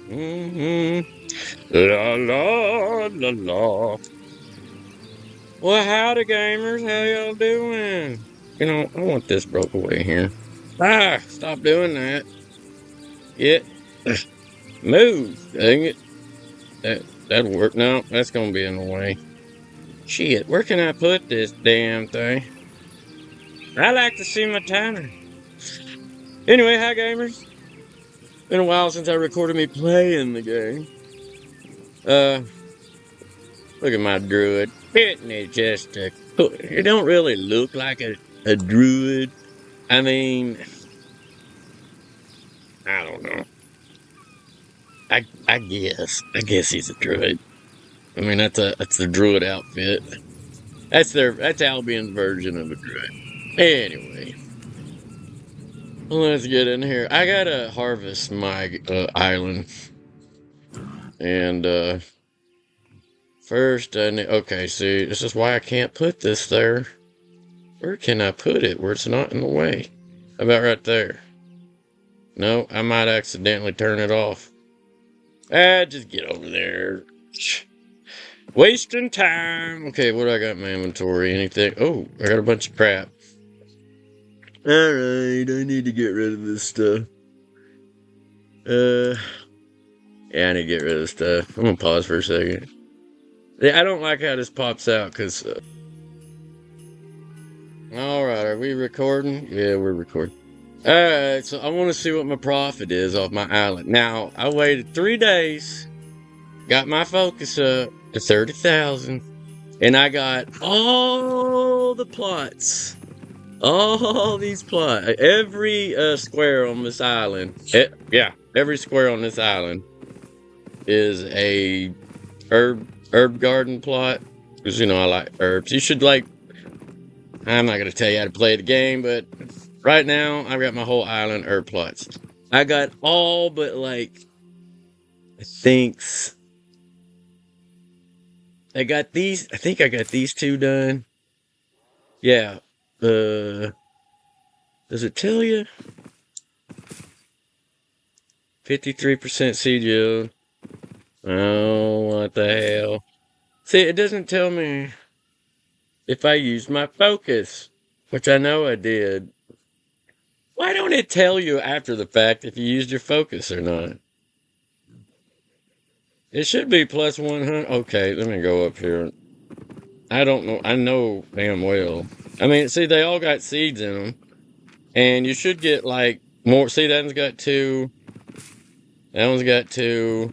La la la la. Well, howdy, gamers. How y'all doing? I want this broke away here. Stop doing that. It move. Dang it. That'll work. No, that's gonna be in the way. Shit, where can I put this damn thing? I like to see my timer. Anyway, hi gamers. Been a while since I recorded me playing the game. Uh, Look at my druid. Isn't it just a? It don't really look like a druid. I mean, I don't know. I guess he's a druid. I mean, that's the druid outfit. That's Albion's version of a druid. Anyway, let's get in here. I gotta harvest my island, and first okay. See, this is why I can't put this there. Where can I put it where it's not in the way? How about right there? No, I might accidentally turn it off. Just get over there. Wasting time. Okay, what do I got in my inventory? Anything? Oh, I got a bunch of crap. Alright, I need to get rid of this stuff. Yeah, I need to get rid of this stuff. I'm gonna pause for a second. Yeah, I don't like how this pops out, because... Alright, are we recording? Yeah, we're recording. Alright, so I want to see what my profit is off my island. Now, I waited 3 days, got my focus up to 30,000, and I got all the plots. All these plots. Every square on this island. Every square on this island is a herb garden plot. Because, I like herbs. You should, I'm not going to tell you how to play the game, but right now, I've got my whole island herb plots. I got all but, I think I got these 2 done. Yeah. Does it tell you? 53% seed yield. Oh, what the hell. See, it doesn't tell me if I used my focus, which I know I did. Why don't it tell you after the fact if you used your focus or not? It should be plus 100. Okay, let me go up here. I don't know. I know damn well. I mean, see, they all got seeds in them. And you should get, more. See, that one's got 2. That one's got 2.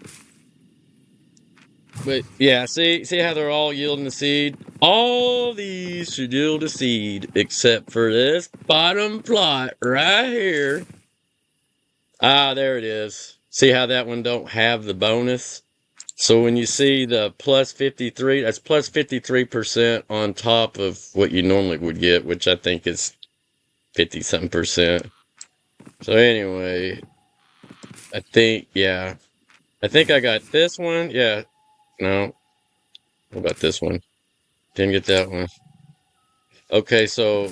But, yeah, see how they're all yielding the seed? All these should yield a seed, except for this bottom plot right here. There it is. See how that one don't have the bonus? So when you see the plus 53, that's plus 53% on top of what you normally would get, which I think is 50-something percent. So anyway, I think I got this one. Yeah. No. What about this one? Didn't get that one. Okay, so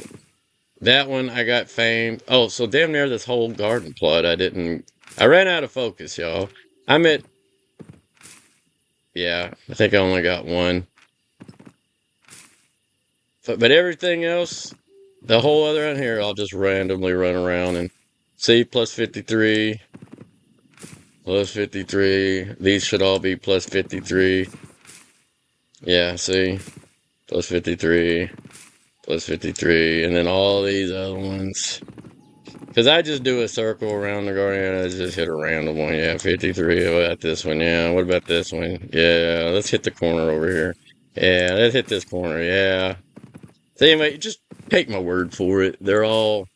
that one I got fame. Oh, so damn near this whole garden plot I ran out of focus, y'all. I think I only got one. But everything else, the whole other one here, I'll just randomly run around and see plus 53. Plus 53. These should all be plus 53. Yeah, see? Plus 53. Plus 53. And then all these other ones. Because I just do a circle around the garden and I just hit a random one. Yeah, 53. What about this one? Yeah, what about this one? Yeah, let's hit the corner over here. Yeah, let's hit this corner. Yeah. So anyway, just take my word for it. They're all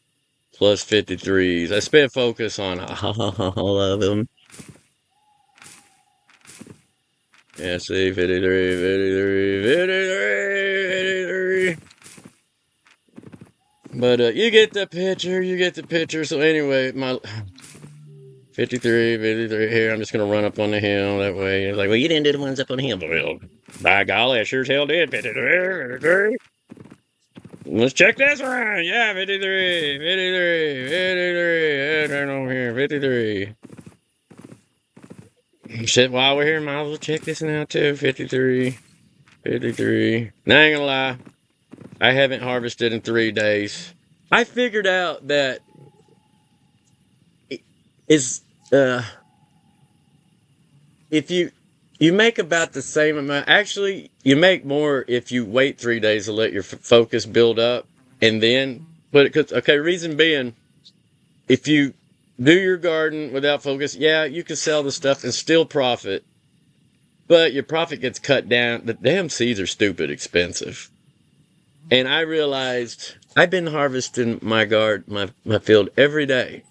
plus 53s. I spent focus on all of them. Yeah, see, 53, 53, 53, 53. But you get the picture. So anyway, my 53, 53 here. I'm just going to run up on the hill that way. It's like, well, you didn't do the ones up on the hill. Well, by golly, I sure as hell did. 53, 53. Let's check this one. Yeah, 53, 53, 53. Yeah, turn over here. 53. Shit, while we're here, might as well check this out too. 53. 53. Now, I ain't gonna lie. I haven't harvested in 3 days. I figured out that it's if you make about the same amount. Actually, you make more if you wait 3 days to let your focus build up and then put it. Cause, okay, reason being, if you do your garden without focus, yeah, you can sell the stuff and still profit, but your profit gets cut down. The damn seeds are stupid expensive. And I realized I've been harvesting my field every day.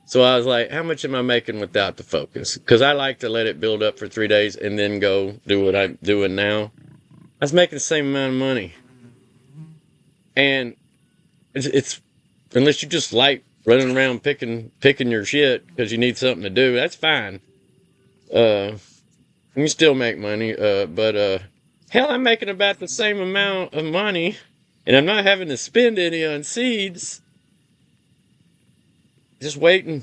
So I was like, how much am I making without the focus? Because I like to let it build up for 3 days and then go do what I'm doing now. I was making the same amount of money. And it's unless you just like running around picking your shit because you need something to do, that's fine. You still make money. But hell, I'm making about the same amount of money, and I'm not having to spend any on seeds. Just waiting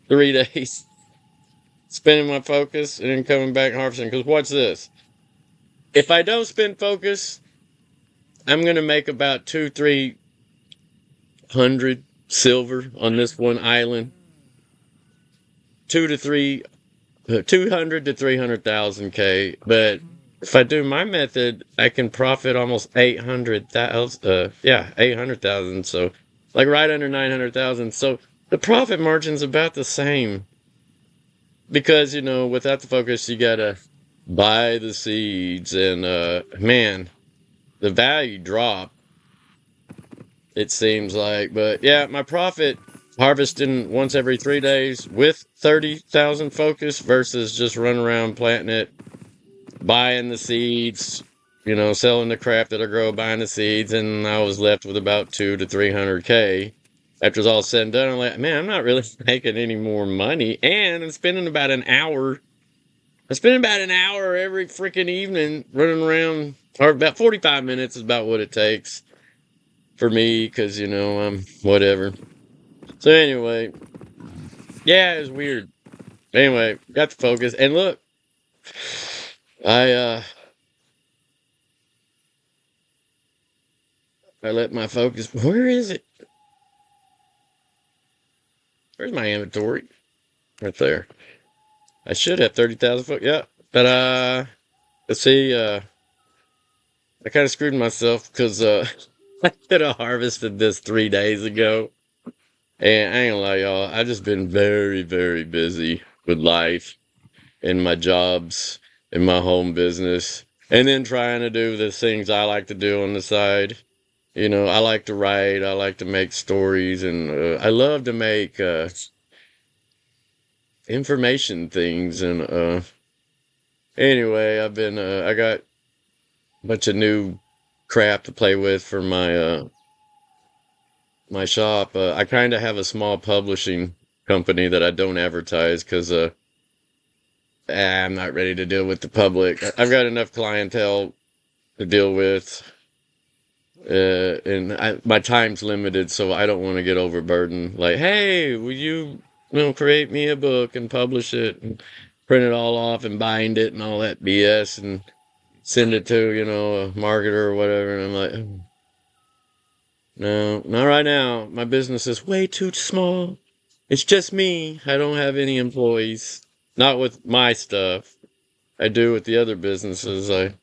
3 days, spending my focus, and then coming back and harvesting. Because watch this. If I don't spend focus, I'm gonna make about 200-300 silver on this one island. 200 to 300,000 K. But if I do my method, I can profit almost 800,000. 800,000. So like right under 900,000. So the profit margin's about the same because, without the focus, you gotta buy the seeds and, man, the value dropped, it seems like. But yeah, my profit harvesting once every 3 days with 30,000 focus versus just running around planting it, buying the seeds, selling the crap that I grow, buying the seeds, and I was left with about 2 to 300K. After it's all said and done, I'm like, man, I'm not really making any more money, and I'm spending about an hour. I spend about an hour every freaking evening running around, or about 45 minutes is about what it takes for me, because, I'm whatever. So anyway, yeah, it was weird. Anyway, got the focus, and look, I let my focus. Where is it? Where's my inventory? Right there. I should have 30,000 foot. Yeah, but let's see. I kind of screwed myself because I could have harvested this 3 days ago. And I ain't gonna lie, y'all. I've just been very, very busy with life and my jobs and my home business, and then trying to do the things I like to do on the side. I like to write. I like to make stories, and I love to make information things. And anyway, I got a bunch of new crap to play with for my shop. I kind of have a small publishing company that I don't advertise because I'm not ready to deal with the public. I've got enough clientele to deal with, and my time's limited, so I don't want to get overburdened. Like, hey, will you create me a book and publish it and print it all off and bind it and all that BS and send it to a marketer or whatever. And I'm like, no, not right now. My business is way too small. It's just me. I don't have any employees. Not with my stuff. I do with the other businesses I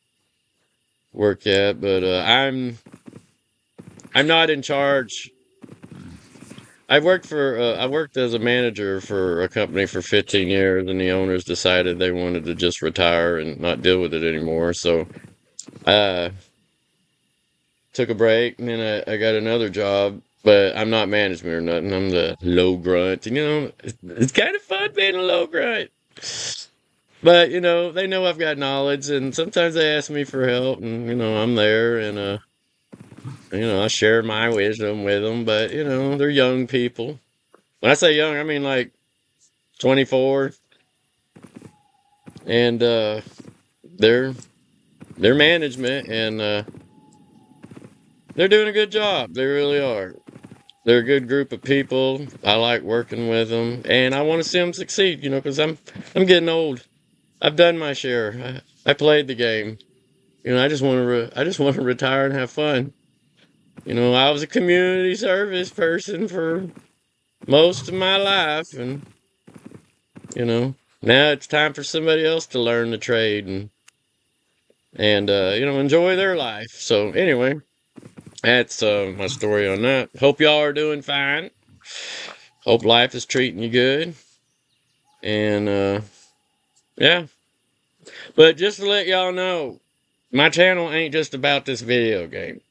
work at, but I'm not in charge. I worked as a manager for a company for 15 years, and the owners decided they wanted to just retire and not deal with it anymore. So I took a break, and then I got another job, but I'm not management or nothing. I'm the low grunt. And, it's kind of fun being a low grunt. But, they know I've got knowledge, and sometimes they ask me for help, and, I'm there, and, I share my wisdom with them, but, they're young people. When I say young, I mean like 24, and, they're management, and, they're doing a good job. They really are. They're a good group of people. I like working with them, and I want to see them succeed, because I'm getting old. I've done my share. I played the game. I just want to. I just want to retire and have fun. I was a community service person for most of my life, and now it's time for somebody else to learn the trade and enjoy their life. So anyway, that's my story on that. Hope y'all are doing fine. Hope life is treating you good, and yeah. But just to let y'all know, my channel ain't just about this video game.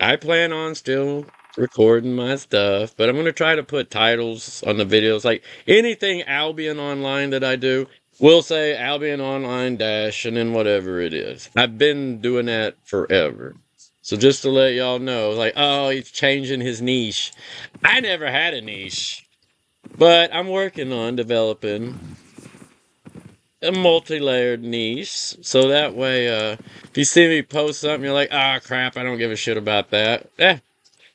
I plan on still recording my stuff, but I'm going to try to put titles on the videos. Like anything Albion Online that I do will say Albion Online dash and then whatever it is. I've been doing that forever. So just to let y'all know, like, oh, he's changing his niche. I never had a niche, but I'm working on developing a multi-layered niche. So that way, if you see me post something, you're like, ah, crap, I don't give a shit about that.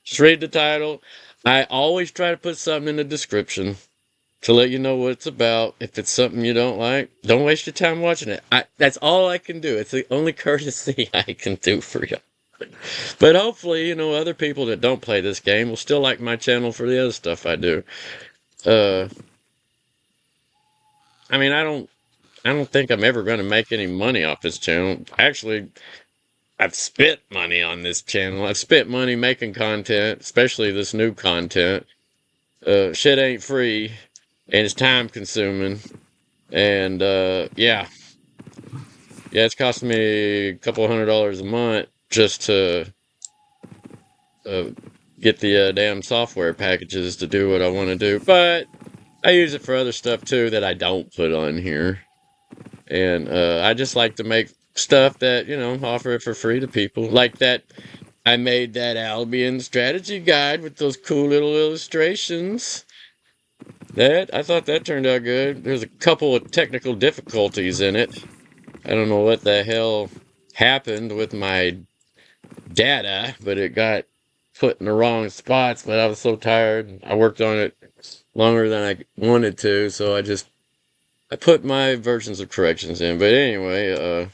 Just read the title. I always try to put something in the description to let you know what it's about. If it's something you don't like, don't waste your time watching it. That's all I can do. It's the only courtesy I can do for you. But hopefully, other people that don't play this game will still like my channel for the other stuff I do. I mean, I don't think I'm ever going to make any money off this channel. Actually, I've spent money on this channel. I've spent money making content, especially this new content. Shit ain't free, and it's time consuming. And yeah, it's costing me a couple $100 a month just to get the damn software packages to do what I want to do. But I use it for other stuff too that I don't put on here. And I just like to make stuff that, offer it for free to people. Like that, I made that Albion strategy guide with those cool little illustrations. I thought that turned out good. There's a couple of technical difficulties in it. I don't know what the hell happened with my data, but it got put in the wrong spots. But I was so tired. I worked on it longer than I wanted to, so I put my versions of corrections in. But anyway,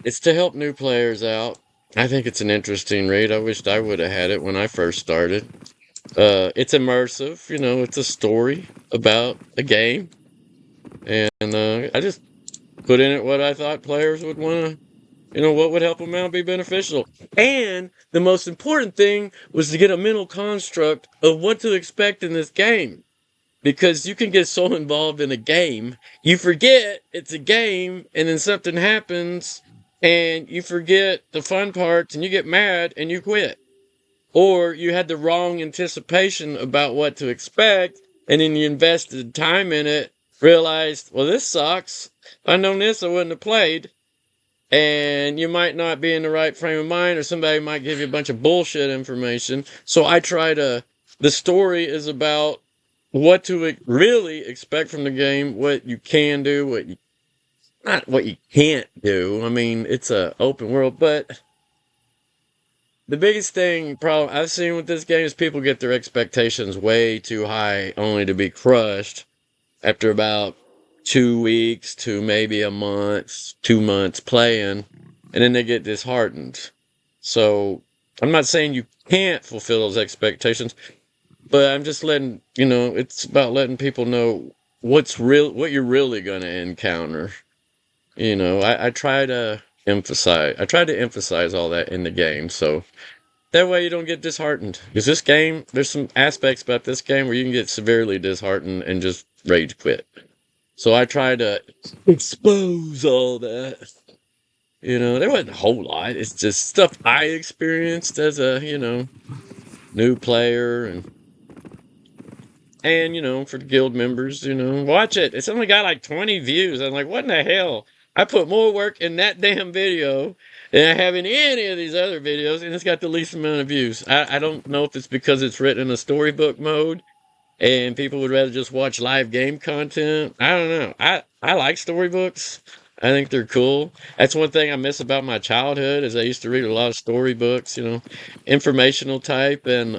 it's to help new players out. I think it's an interesting read. I wished I would have had it when I first started. It's immersive, it's a story about a game. And I just put in it what I thought players would want to, what would help them out, be beneficial. And the most important thing was to get a mental construct of what to expect in this game. Because you can get so involved in a game, you forget it's a game, and then something happens, and you forget the fun parts, and you get mad, and you quit. Or you had the wrong anticipation about what to expect, and then you invested time in it, realized, well, this sucks. If I'd known this, I wouldn't have played. And you might not be in the right frame of mind, or somebody might give you a bunch of bullshit information. So the story is about what to really expect from the game, what you can do, not what you can't do. I mean, it's a open world, but the biggest problem I've seen with this game is people get their expectations way too high, only to be crushed after about 2 weeks to maybe a month, 2 months playing, and then they get disheartened. So I'm not saying you can't fulfill those expectations, but I'm just it's about letting people know what you're really going to encounter. I try to emphasize all that in the game, so that way you don't get disheartened. Because there's some aspects about this game where you can get severely disheartened and just rage quit. So I try to expose all that. There wasn't a whole lot. It's just stuff I experienced as a, new player and for the guild members, watch it. It's only got like 20 views. I'm like, what in the hell? I put more work in that damn video than I have in any of these other videos, and it's got the least amount of views. I don't know if it's because it's written in a storybook mode and people would rather just watch live game content. I don't know. I like storybooks. I think they're cool. That's one thing I miss about my childhood is I used to read a lot of storybooks, informational type, and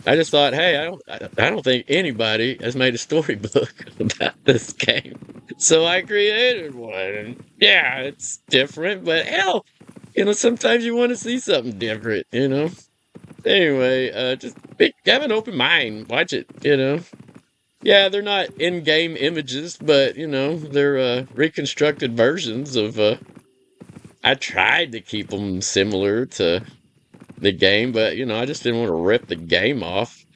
I just thought, hey, I don't think anybody has made a storybook about this game. So I created one. And yeah, it's different, but hell, sometimes you want to see something different, Anyway, have an open mind. Watch it. Yeah, they're not in-game images, but they're reconstructed versions of. I tried to keep them similar to the game, but I just didn't want to rip the game off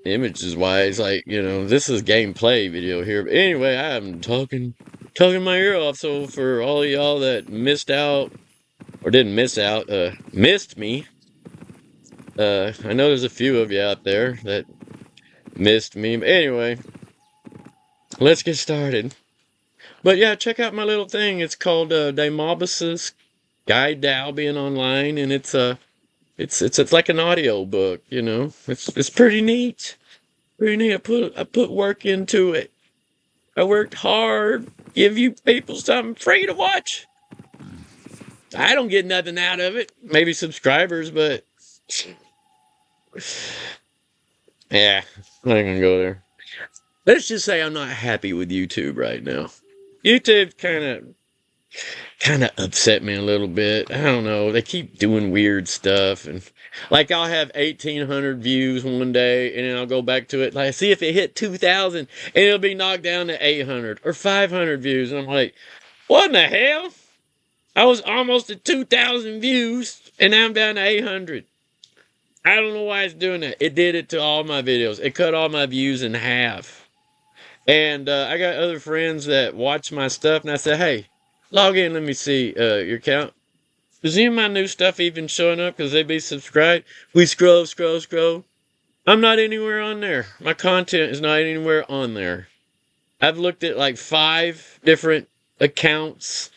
images wise. Like this is gameplay video here. But anyway, I'm talking my ear off. So for all of y'all that missed out or didn't miss out, missed me. I know there's a few of you out there that missed me. But anyway, let's get started. But yeah, check out my little thing. It's called Demobus's Guide to Albion Online, and it's like an audio book. It's pretty neat. Pretty neat. I put work into it. I worked hard. Give you people something free to watch. I don't get nothing out of it. Maybe subscribers, but yeah, I'm not gonna go there. Let's just say I'm not happy with YouTube right now. YouTube kind of upset me a little bit. I don't know. They keep doing weird stuff, and like I'll have 1,800 views one day, and then I'll go back to it. Like, see if it hit 2,000, and it'll be knocked down to 800 or 500 views, and I'm like, what in the hell? I was almost at 2,000 views, and now I'm down to 800. I don't know why it's doing that. It did it to all my videos. It cut all my views in half. And I got other friends that watch my stuff, and I said, hey, log in, let me see your account. Is any of my new stuff even showing up because they be subscribed? We scroll. I'm not anywhere on there. My content is not anywhere on there. I've looked at like 5 different accounts,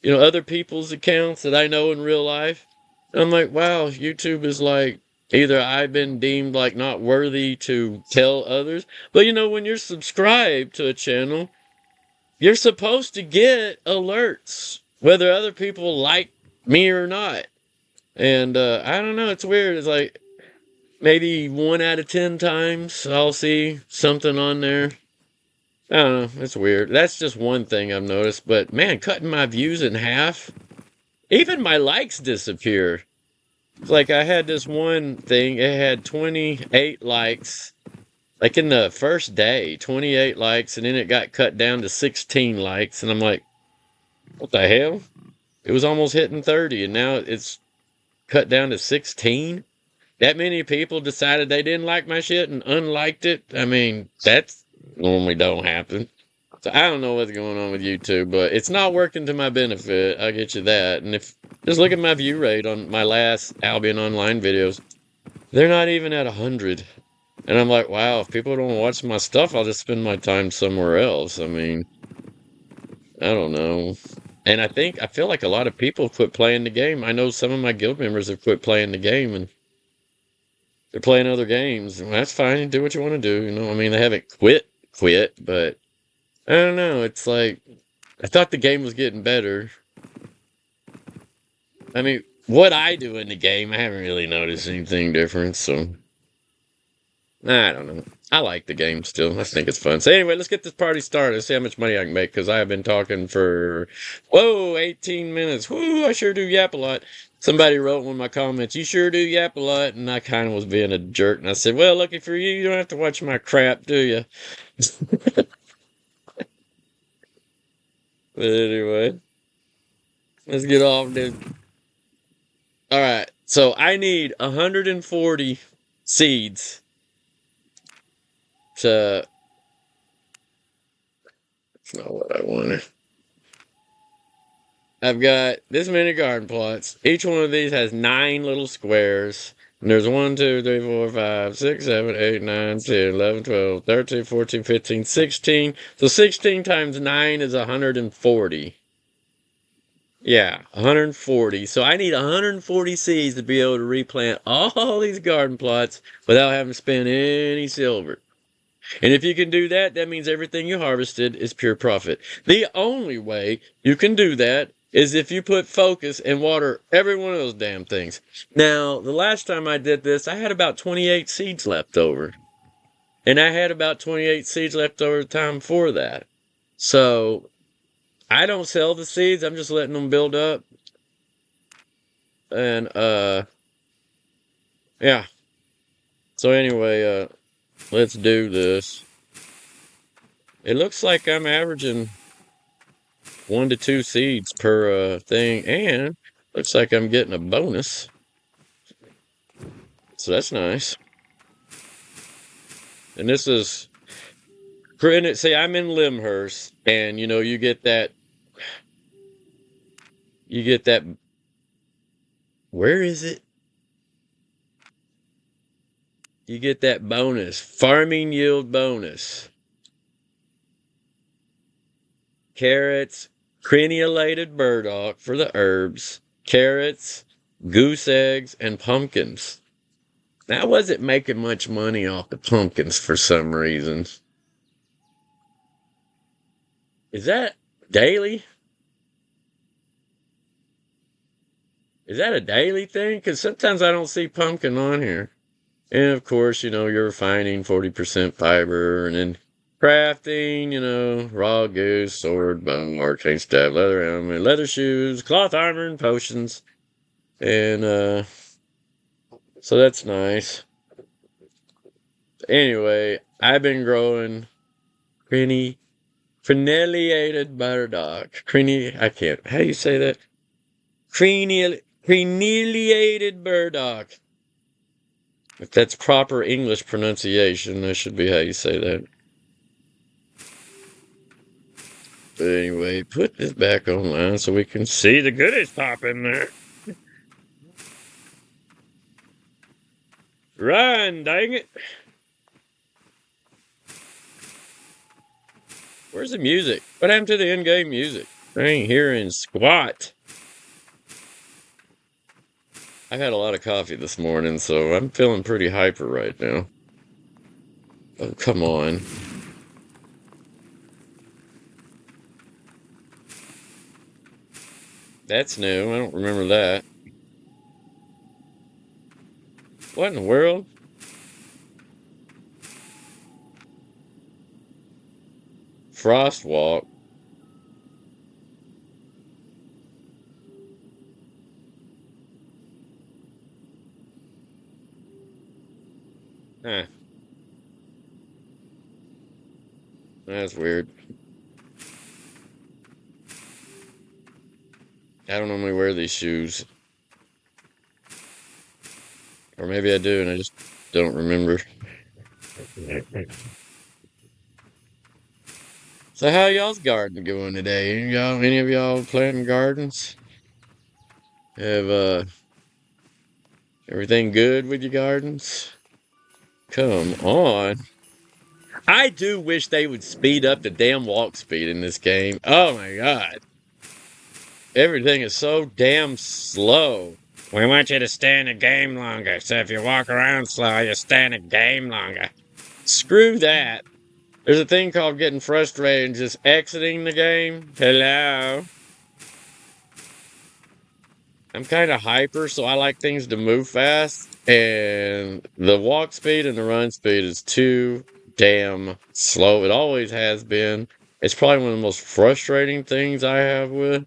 other people's accounts that I know in real life. I'm like, wow, YouTube is like, either I've been deemed like not worthy to tell others, but when you're subscribed to a channel, you're supposed to get alerts, whether other people like me or not. And I don't know, it's weird. It's like maybe 1 out of 10 times I'll see something on there. I don't know, it's weird. That's just one thing I've noticed. But man, cutting my views in half, even my likes disappear. Like I had this one thing, it had 28 likes, like in the first day, 28 likes, and then it got cut down to 16 likes, and I'm like, what the hell? It was almost hitting 30, and now it's cut down to 16? That many people decided they didn't like my shit and unliked it? I mean, that's normally don't happen. So I don't know what's going on with YouTube, but it's not working to my benefit. I'll get you that. And if just look at my view rate on my last Albion Online videos, they're not even at 100. And I'm like, wow, if people don't watch my stuff, I'll just spend my time somewhere else. I mean, I don't know. And I feel like a lot of people quit playing the game. I know some of my guild members have quit playing the game and they're playing other games. And that's fine. Do what you want to do. I mean, they haven't quit, but I don't know. It's like, I thought the game was getting better. I mean, what I do in the game, I haven't really noticed anything different, so I don't know. I like the game still. I think it's fun. So anyway, let's get this party started. See how much money I can make, because I have been talking for, 18 minutes. Whoo, I sure do yap a lot. Somebody wrote in one of my comments, you sure do yap a lot, and I kind of was being a jerk, and I said, well, lucky for you, you don't have to watch my crap, do you? But anyway, let's get off this. Alright, so I need 140 seeds to... That's not what I wanted. I've got this many garden plots. Each one of these has 9 little squares. And there's 1, 2, 3, 4, 5, 6, 7, 8, 9, 10, 11, 12, 13, 14, 15, 16. So 16 times 9 is 140. Yeah, 140. So I need 140 seeds to be able to replant all these garden plots without having to spend any silver. And if you can do that, that means everything you harvested is pure profit. The only way you can do that is if you put focus and water every one of those damn things. Now, the last time I did this, I had about 28 seeds left over. And I had about 28 seeds left over the time before that. So I don't sell the seeds. I'm just letting them build up. And yeah. So anyway, let's do this. It looks like I'm averaging 1 to 2 seeds per thing, and looks like I'm getting a bonus. So that's nice. And this is, granted, see, I'm in Limhurst, and you get that, where is it? You get that bonus, farming yield bonus. Carrots, crenulated burdock for the herbs, carrots, goose eggs, and pumpkins. I wasn't making much money off the pumpkins for some reason. Is that daily? Is that a daily thing? Because sometimes I don't see pumpkin on here. And of course, you're refining 40% fiber and then crafting, raw goose, sword, bone, arcane staff, leather helmet, leather shoes, cloth armor, and potions. And so that's nice. Anyway, I've been growing crenellated burdock. I can't. How do you say that? Crenellated burdock. If that's proper English pronunciation, that should be how you say that. But anyway, put this back online so we can see the goodies pop in there. Run, dang it. Where's the music? What happened to the in-game music? I ain't hearing squat. I had a lot of coffee this morning, so I'm feeling pretty hyper right now. Oh, come on. That's new. I don't remember that. What in the world? Frostwalk. Huh. That's weird. I don't normally wear these shoes. Or maybe I do and I just don't remember. So how y'all's garden going today? Any of y'all planting gardens? Have everything good with your gardens? Come on. I do wish they would speed up the damn walk speed in this game. Oh my god. Everything is so damn slow. We want you to stay in the game longer, so if you walk around slow, you stay in the game longer. Screw that. There's a thing called getting frustrated and just exiting the game. Hello. I'm kind of hyper, so I like things to move fast. And the walk speed and the run speed is too damn slow. It always has been. It's probably one of the most frustrating things I have with.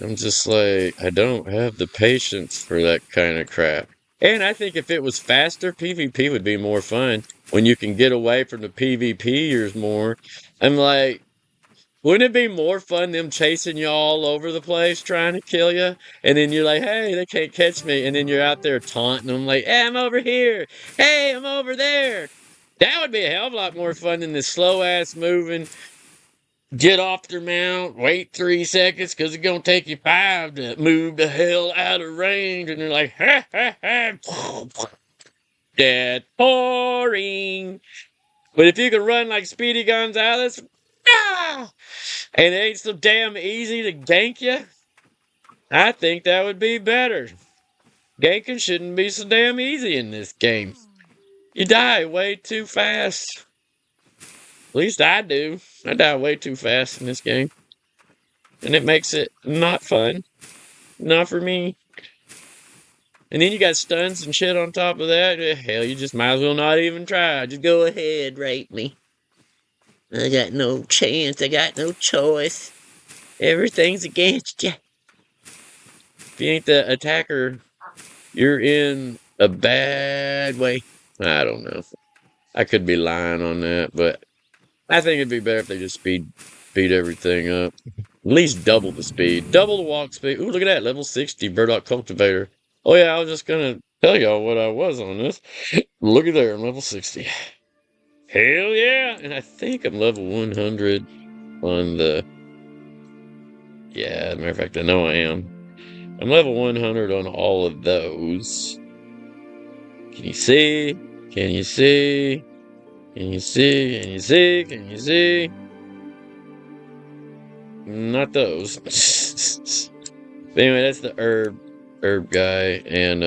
I'm just like, I don't have the patience for that kind of crap. And I think if it was faster, PvP would be more fun when you can get away from the PvPers more. I'm like, wouldn't it be more fun them chasing you all over the place trying to kill you? And then you're like, hey, they can't catch me. And then you're out there taunting them like, hey, I'm over here. Hey, I'm over there. That would be a hell of a lot more fun than this slow ass moving. Get off their mount, wait 3 seconds because it's going to take you 5 to move the hell out of range. And they're like, ha, ha, ha. Dead. Boring. But if you can run like Speedy Gonzalez, ah, and it ain't so damn easy to gank you, I think that would be better. Ganking shouldn't be so damn easy in this game. You die way too fast. At least I do. I die way too fast in this game. And it makes it not fun. Not for me. And then you got stuns and shit on top of that. Hell, you just might as well not even try. Just go ahead, rape me. I got no chance. I got no choice. Everything's against you. If you ain't the attacker, you're in a bad way. I don't know. I could be lying on that, but I think it'd be better if they just speed everything up. At least double the speed. Double the walk speed. Ooh, look at that. Level 60 burdock cultivator. Oh, yeah, I was just going to tell y'all what I was on this. Look at there. I'm level 60. Hell yeah. And I think I'm level 100 on the... Yeah, as a matter of fact, I know I am. I'm level 100 on all of those. Can you see? Can you see? Can you see? Can you see? Can you see? Not those. But anyway, that's the herb guy, and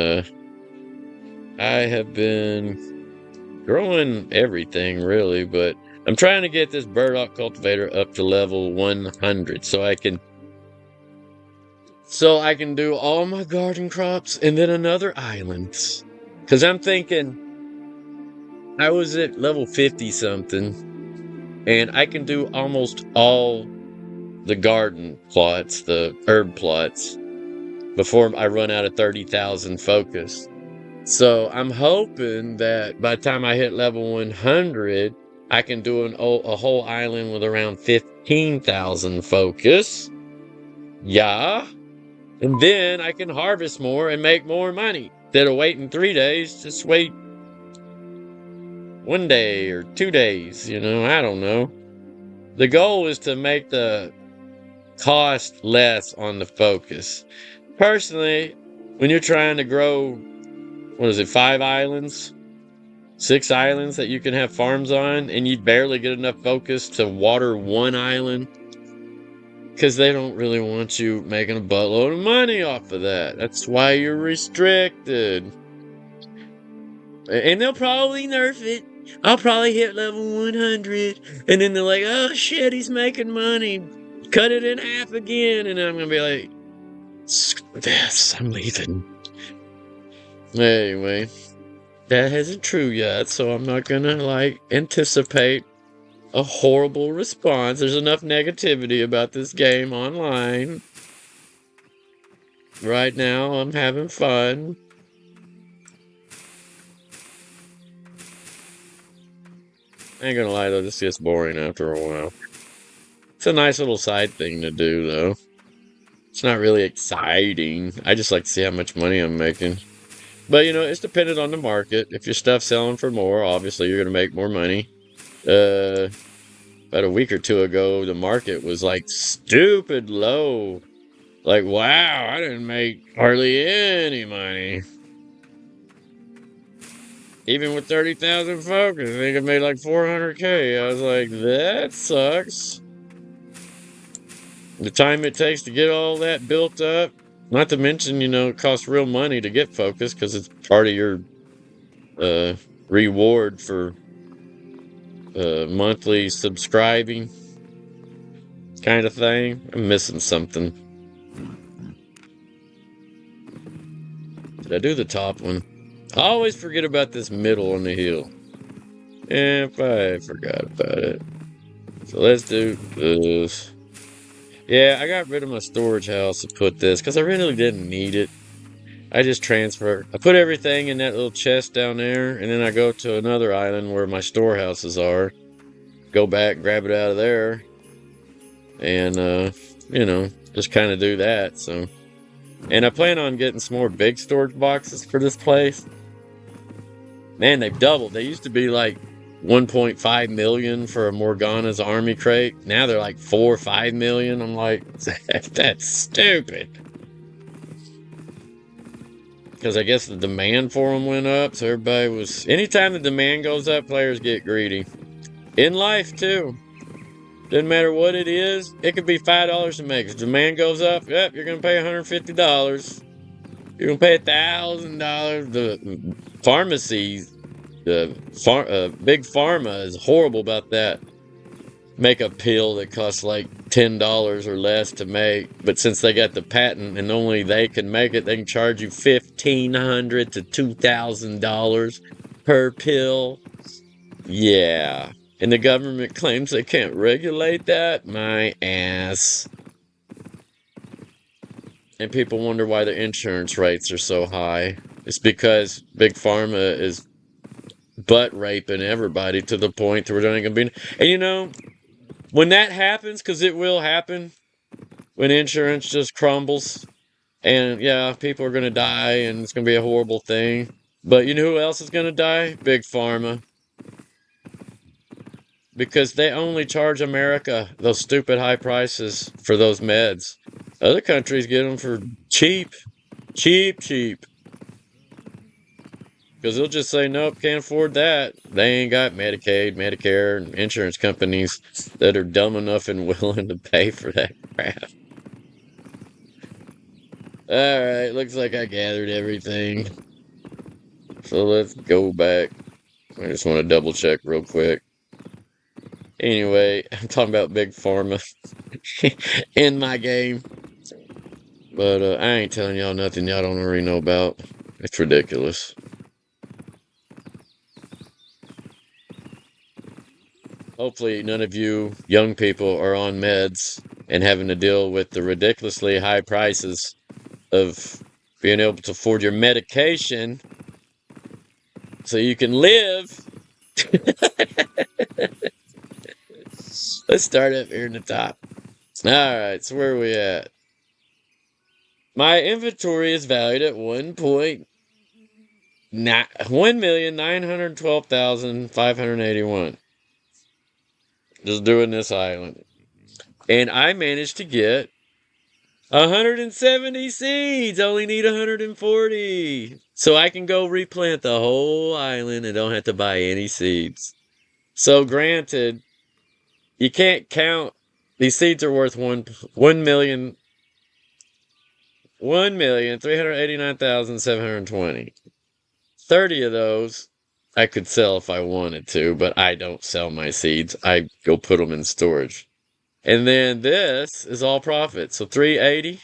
I have been growing everything really, but I'm trying to get this burdock cultivator up to level 100 so I can do all my garden crops and then another island. Cause I'm thinking I was at level 50 something and I can do almost all the garden plots, the herb plots, before I run out of 30,000 focus. So I'm hoping that by the time I hit level 100, I can do a whole island with around 15,000 focus. Yeah. And then I can harvest more and make more money. Instead of waiting 3 days, just wait 1 day or 2 days. I don't know. The goal is to make the cost less on the focus. Personally, when you're trying to grow, 5 islands? 6 islands that you can have farms on, and you barely get enough focus to water 1 island because they don't really want you making a buttload of money off of that. That's why you're restricted. And they'll probably nerf it. I'll probably hit level 100, and then they're like, oh shit, he's making money. Cut it in half again, and I'm going to be like, screw this, I'm leaving. Anyway, that isn't true yet, so I'm not going to, anticipate a horrible response. There's enough negativity about this game online. Right now, I'm having fun. I ain't gonna lie though, this gets boring after a while. It's a nice little side thing to do though. It's not really exciting. I just like to see how much money I'm making. But it's dependent on the market. If your stuff's selling for more, obviously you're gonna make more money. About a week or two ago, the market was stupid low. Wow, I didn't make hardly any money. Even with 30,000 focus, I think I made 400K. I was like, that sucks. The time it takes to get all that built up. Not to mention, it costs real money to get focus because it's part of your reward for monthly subscribing kind of thing. I'm missing something. Did I do the top one? I always forget about this middle on the hill. If I forgot about it. So let's do this. Yeah, I got rid of my storage house to put this because I really didn't need it. I just transfer. I put everything in that little chest down there, and then I go to another island where my storehouses are. Go back, grab it out of there, and just kind of do that. So, and I plan on getting some more big storage boxes for this place. Man, they've doubled. They used to be 1.5 million for a Morgana's army crate. Now they're 4 or 5 million. I'm like, that's stupid. Because I guess the demand for them went up. So everybody was... Anytime the demand goes up, players get greedy. In life, too. Doesn't matter what it is. It could be $5 to make. If demand goes up, yep, you're going to pay $150. You're going to pay $1,000. The pharmacies... Big Pharma is horrible about that. Make a pill that costs $10 or less to make, but since they got the patent and only they can make it, they can charge you $1,500 to $2,000 per pill. Yeah, And the government claims they can't regulate that? My ass. And people wonder why the insurance rates are so high. It's because Big Pharma is butt raping everybody to the point where there ain't gonna be. And you know, when that happens, because it will happen, when insurance just crumbles, and yeah, people are gonna die, and it's gonna be a horrible thing. But you know who else is gonna die? Big Pharma. Because they only charge America those stupid high prices for those meds. Other countries get them for cheap, cheap, cheap. Because they'll just say, nope, can't afford that. They ain't got Medicaid, Medicare, and insurance companies that are dumb enough and willing to pay for that crap. Alright, looks like I gathered everything. So let's go back. I just want to double check real quick. Anyway, I'm talking about Big Pharma in my game. But I ain't telling y'all nothing y'all don't already know about. It's ridiculous. Hopefully none of you young people are on meds and having to deal with the ridiculously high prices of being able to afford your medication so you can live. Let's start up here in the top. Alright, so where are we at? My inventory is valued at 1,912,581. Just doing this island. And I managed to get 170 seeds. Only need 140. So I can go replant the whole island and don't have to buy any seeds. So granted, you can't count. These seeds are worth 1,389,720. 30 of those I could sell if I wanted to, but I don't sell my seeds. I go put them in storage. And then this is all profit. So 380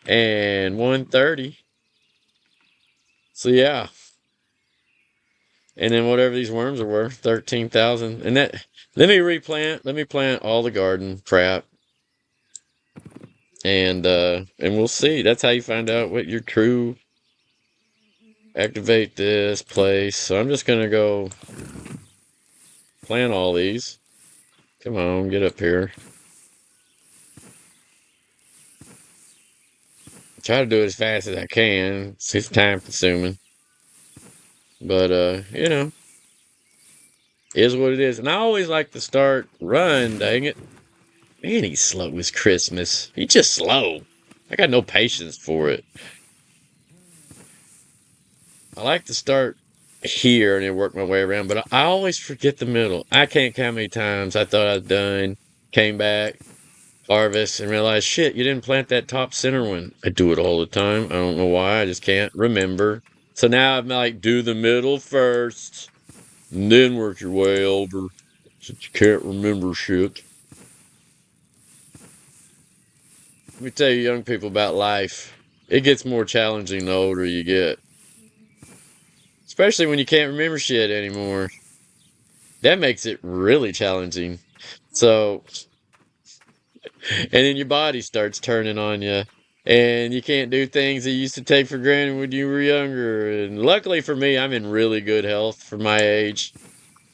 and 130. So yeah. And then whatever these worms are worth, 13,000. And that, let me plant all the garden crap. And we'll see. That's how you find out what your true. Activate this place. So I'm just gonna go plant all these. Come on, get up here. Try to do it as fast as I can. It's time consuming. But you know, is what it is. And I always like to start run, dang it. Man, he's slow as Christmas. He's just slow. I got no patience for it. I like to start here and then work my way around, but I always forget the middle. I can't count how many times I thought I was done, came back, harvest, and realized, shit, you didn't plant that top center one. I do it all the time. I don't know why. I just can't remember. So now I'm like, do the middle first, and then work your way over. Since you can't remember shit. Let me tell you, young people, about life. It gets more challenging the older you get. Especially when you can't remember shit anymore. That makes it really challenging. So, and then your body starts turning on you. And you can't do things that you used to take for granted when you were younger. And luckily for me, I'm in really good health for my age.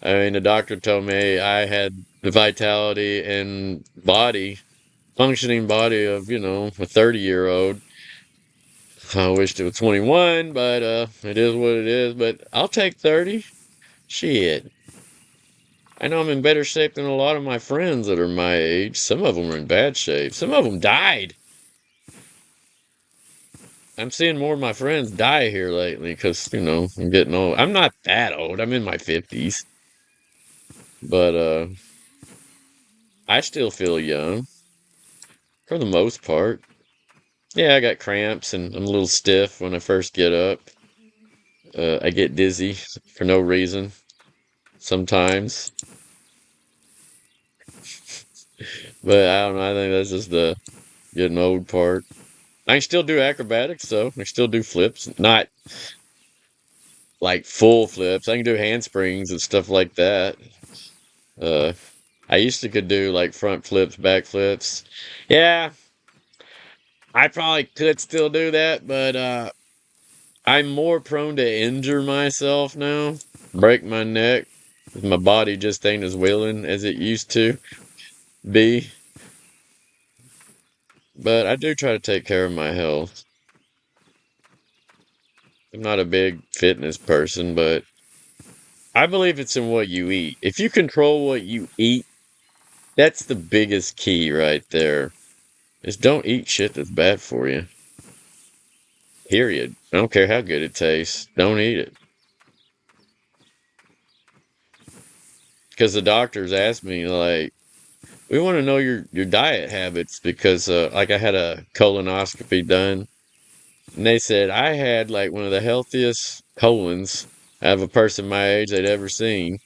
I mean, the doctor told me I had the vitality and body, functioning body of, you know, a 30-year-old. I wished it was 21, but it is what it is. But I'll take 30. Shit. I know I'm in better shape than a lot of my friends that are my age. Some of them are in bad shape. Some of them died. I'm seeing more of my friends die here lately because, you know, I'm getting old. I'm not that old. I'm in my 50s. But I still feel young for the most part. Yeah, I got cramps and I'm a little stiff when I first get up. I get dizzy for no reason sometimes. But I don't know. I think that's just the getting old part. I can still do acrobatics, though. I can still do flips. Not like full flips. I can do handsprings and stuff like that. Uh, I used to could do like front flips, back flips. Yeah, I probably could still do that, but I'm more prone to injure myself now, break my neck. My body just ain't as willing as it used to be. But I do try to take care of my health. I'm not a big fitness person, but I believe it's in what you eat. If you control what you eat, that's the biggest key right there. Is don't eat shit that's bad for you. Period. I don't care how good it tastes. Don't eat it. Because the doctors asked me, like, we want to know your diet habits because, like, I had a colonoscopy done, and they said I had like one of the healthiest colons out of a person my age they'd ever seen.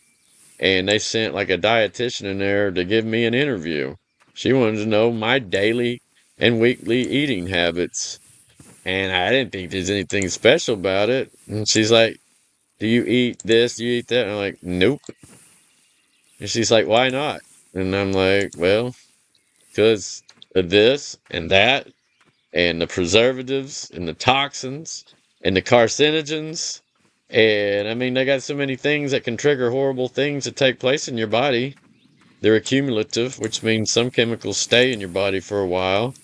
And they sent like a dietitian in there to give me an interview. She wanted to know my daily and weekly eating habits. And I didn't think there's anything special about it. And she's like, do you eat this? Do you eat that? And I'm like, nope. And she's like, why not? And I'm like, well, because of this and that, and the preservatives, and the toxins, and the carcinogens. And I mean, they got so many things that can trigger horrible things that take place in your body. They're accumulative, which means some chemicals stay in your body for a while.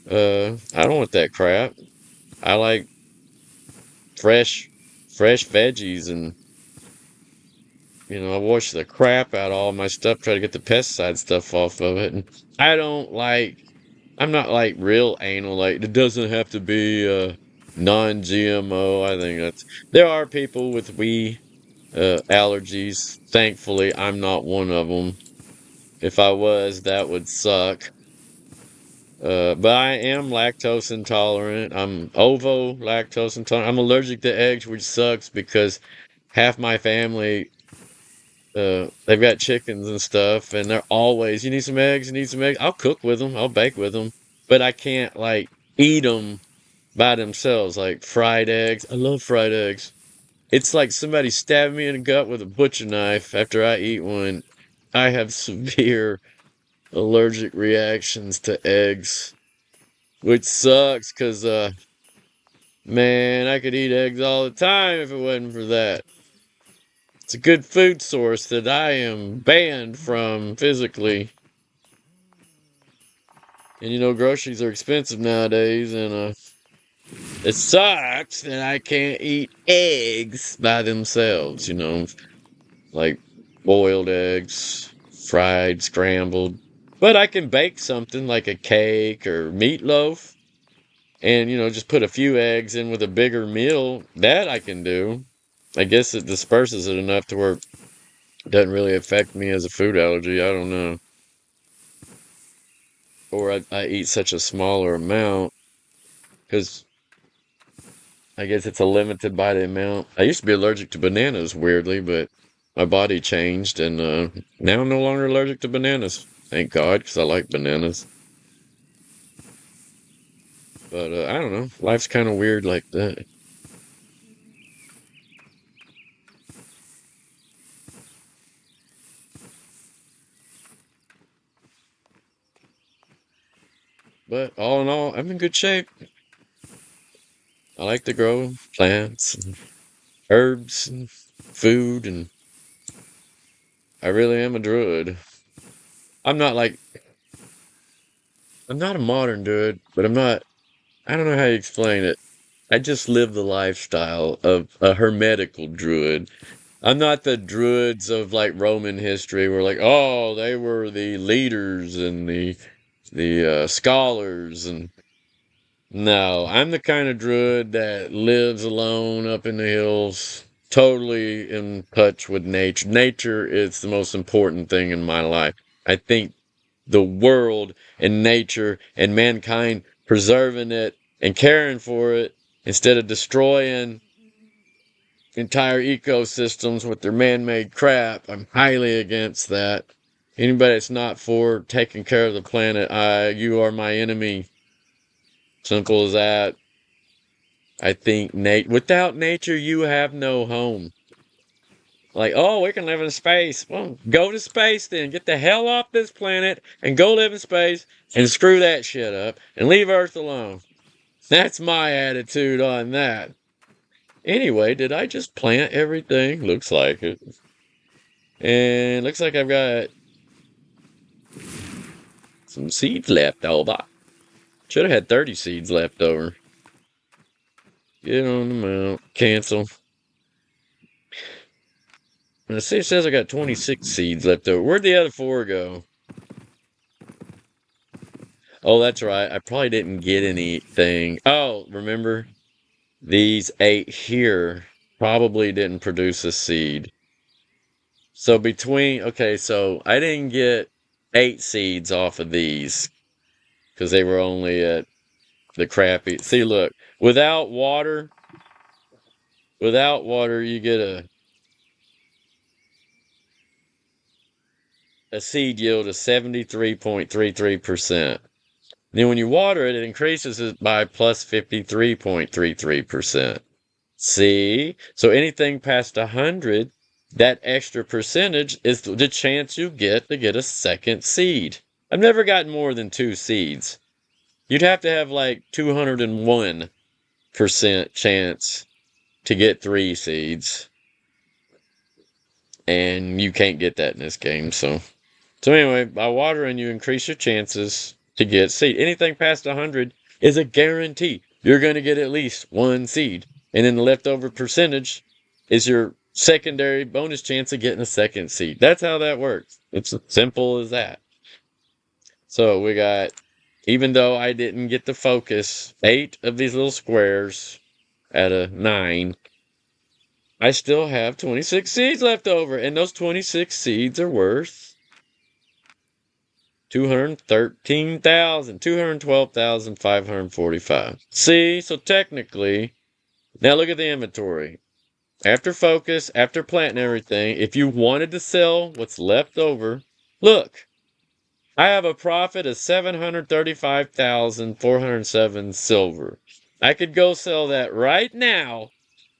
I don't want that crap. I like fresh, fresh veggies, and I wash the crap out of all my stuff, try to get the pesticide stuff off of it. And I don't like. I'm not like real anal. Like it doesn't have to be non-GMO. I think that's there are people with allergies. Thankfully, I'm not one of them. If I was, that would suck. But I am lactose intolerant. I'm ovo lactose intolerant. I'm allergic to eggs, which sucks because half my family, they've got chickens and stuff, and they're always, you need some eggs, you need some eggs. I'll cook with them, I'll bake with them, but I can't like eat them by themselves, like fried eggs. I love fried eggs. It's like somebody stabbed me in the gut with a butcher knife after I eat one. I have severe allergic reactions to eggs. Which sucks because, man, I could eat eggs all the time if it wasn't for that. It's a good food source that I am banned from physically. And groceries are expensive nowadays, and it sucks that I can't eat eggs by themselves, like boiled eggs, fried, scrambled. But I can bake something like a cake or meatloaf. And just put a few eggs in with a bigger meal. That I can do. I guess it disperses it enough to where it doesn't really affect me as a food allergy. I don't know. Or I eat such a smaller amount because I guess it's a limited by the amount. I used to be allergic to bananas, weirdly, but my body changed, and now I'm no longer allergic to bananas. Thank God, because I like bananas. But I don't know. Life's kind of weird like that. But all in all, I'm in good shape. I like to grow plants and herbs and food, and I really am a druid. I'm not like, I'm not a modern druid, but I don't know how you explain it. I just live the lifestyle of a hermetical druid. I'm not the druids of like Roman history where like, oh, they were the leaders and the scholars, and no, I'm the kind of druid that lives alone up in the hills, totally in touch with nature. Nature is the most important thing in my life. I think the world and nature and mankind preserving it and caring for it instead of destroying entire ecosystems with their man-made crap. I'm highly against that. Anybody that's not for taking care of the planet, you are my enemy. Simple as that. I think without nature, you have no home. Like, oh, we can live in space. Well, go to space then. Get the hell off this planet and go live in space and screw that shit up and leave Earth alone. That's my attitude on that. Anyway, did I just plant everything? Looks like it. And looks like I've got some seeds left over. Should have had 30 seeds left over. Get on the mount. Cancel. And it says I got 26 seeds left over. Where'd the other 4 go? Oh, that's right. I probably didn't get anything. Oh, remember? These 8 here probably didn't produce a seed. So so I didn't get 8 seeds off of these because they were only at the crappy. See, look, without water, you get a seed yield of 73.33%. Then when you water it, it increases it by plus 53.33%. See? So anything past 100, that extra percentage is the chance you get to get a second seed. I've never gotten more than 2 seeds. You'd have to have like 201% chance to get 3 seeds. And you can't get that in this game, so anyway, by watering you increase your chances to get seed. Anything past 100 is a guarantee. You're going to get at least 1 seed. And then the leftover percentage is your secondary bonus chance of getting a second seed. That's how that works. It's as simple as that. So we got, even though I didn't get to focus 8 of these little squares out of 9, I still have 26 seeds left over. And those 26 seeds are worth 212,545. See, so technically, now look at the inventory. After focus, after planting everything, if you wanted to sell what's left over, look, I have a profit of 735,407 silver. I could go sell that right now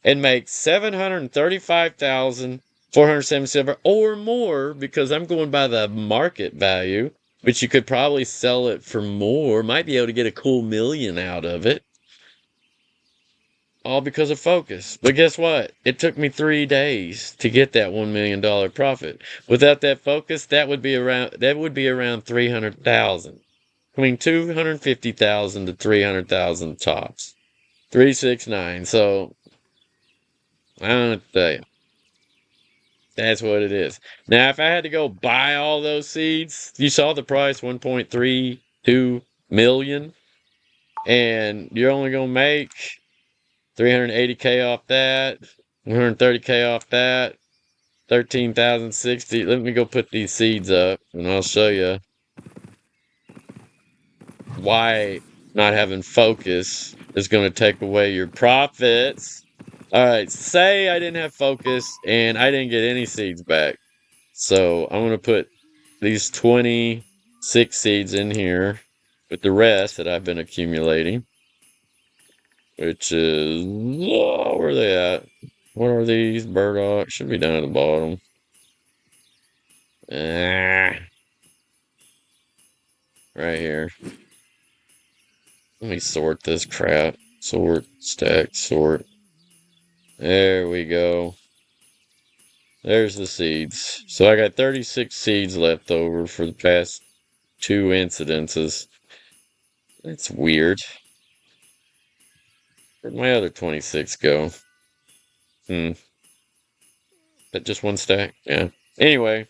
and make 735,407 silver or more because I'm going by the market value. But you could probably sell it for more. Might be able to get a cool million out of it. All because of focus. But guess what? It took me 3 days to get that $1 million profit. Without that focus, that would be around 300,000. Between 250,000 to 300,000 tops. 369. So I don't know what to tell you. That's what it is. Now, if I had to go buy all those seeds, you saw the price, 1.32 million, and you're only going to make 380K off that, 130K off that, 13,060. Let me go put these seeds up, and I'll show you why not having focus is going to take away your profits. All right, say I didn't have focus and I didn't get any seeds back. So I'm going to put these 26 seeds in here with the rest that I've been accumulating, which is, where are they at? What are these? Burdock. Should be down at the bottom. Right here. Let me sort this crap. Sort, stack, sort. There we go. There's the seeds. So I got 36 seeds left over for the past 2 incidences. That's weird. Where'd my other 26 go? But just 1 stack? Yeah. Anyway.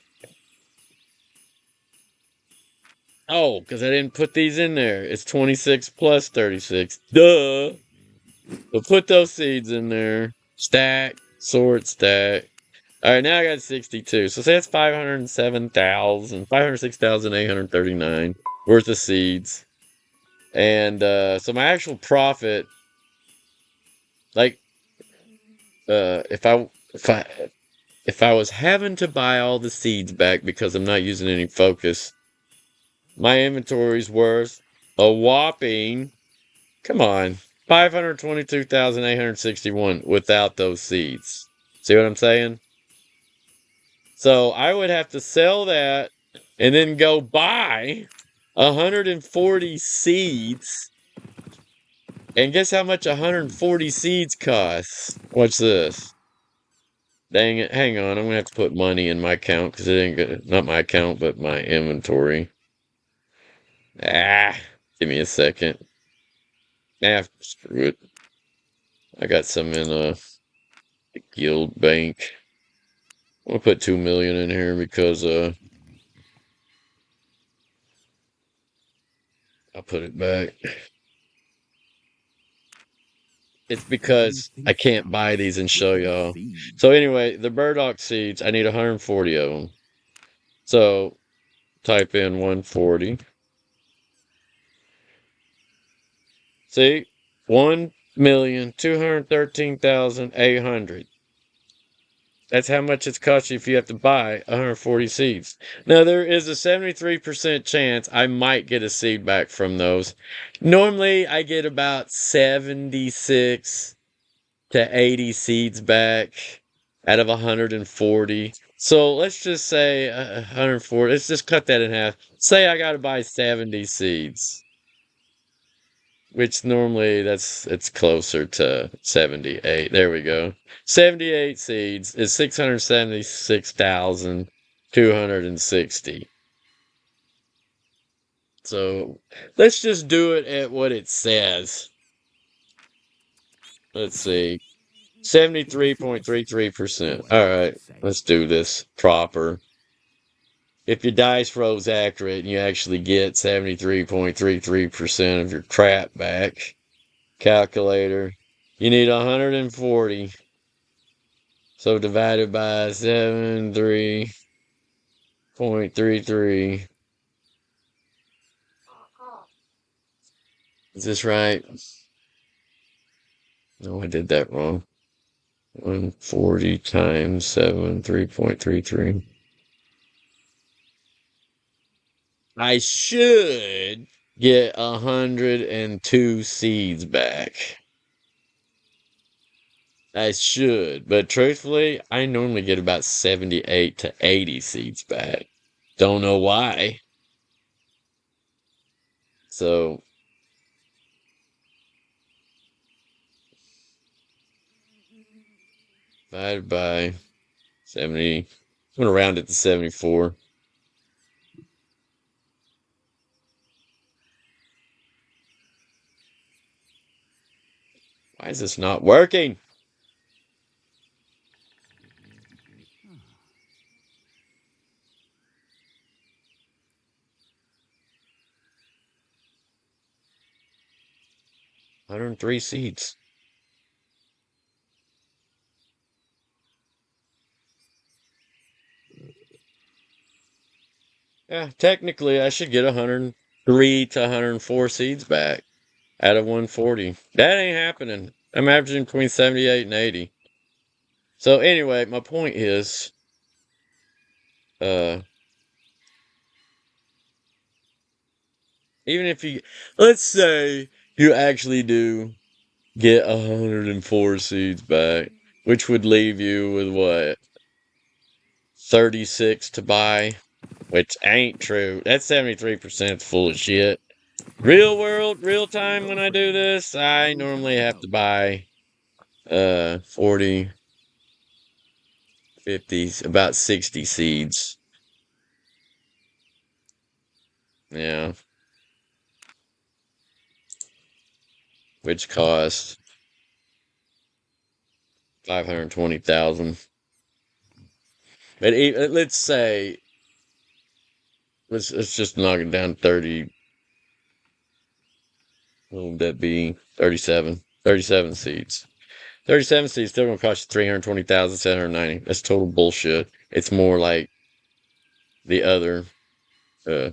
Oh, because I didn't put these in there. It's 26 plus 36. Duh! So put those seeds in there. Stack, sort, stack. Alright, now I got 62. So say that's 506,839 worth of seeds. And so my actual profit, like, if I was having to buy all the seeds back because I'm not using any focus, my inventory's worth a whopping, come on, 522,861 without those seeds. See what I'm saying? So I would have to sell that and then go buy 140 seeds. And guess how much 140 seeds costs? What's this? Dang it. Hang on. I'm going to have to put money in my account because it ain't good. Not my account, but my inventory. Give me a second. Screw it. I got some in the guild bank. I'm going to put 2 million in here because I'll put it back. It's because I can't buy these and show y'all. So anyway, the burdock seeds, I need 140 of them. So type in 140. See? 1,213,800. That's how much it's cost you if you have to buy 140 seeds. Now, there is a 73% chance I might get a seed back from those. Normally, I get about 76 to 80 seeds back out of 140. So let's just say 140. Let's just cut that in half. Say I got to buy 70 seeds, which normally it's closer to 78. There we go. 78 seeds is 676,260. So let's just do it at what it says. Let's see. 73.33%. All right, let's do this proper. If your dice rolls accurate and you actually get 73.33% of your crap back, calculator, you need 140. So divided by 73.33. Is this right? No, I did that wrong. 140 times 3.33. I should get 102 seeds back. I should, but truthfully, I normally get about 78 to 80 seeds back. Don't know why. So, divided by 70. I'm going to round it to 74. Why is this not working? $103 seeds. Yeah, technically, I should get 103 to 104 seeds back out of 140. That ain't happening. I'm averaging between 78 and 80. So anyway, my point is, even if let's say you actually do get 104 seeds back, which would leave you with what? 36 to buy, which ain't true. That 73% full of shit. Real world, real time when I do this, I normally have to buy 40, 50, about 60 seeds. Yeah. Which cost 520,000. But let's say let's just knock it down 30. What would that be? 37. 37 seeds. 37 seeds still gonna cost you 320,790. That's total bullshit. It's more like the other uh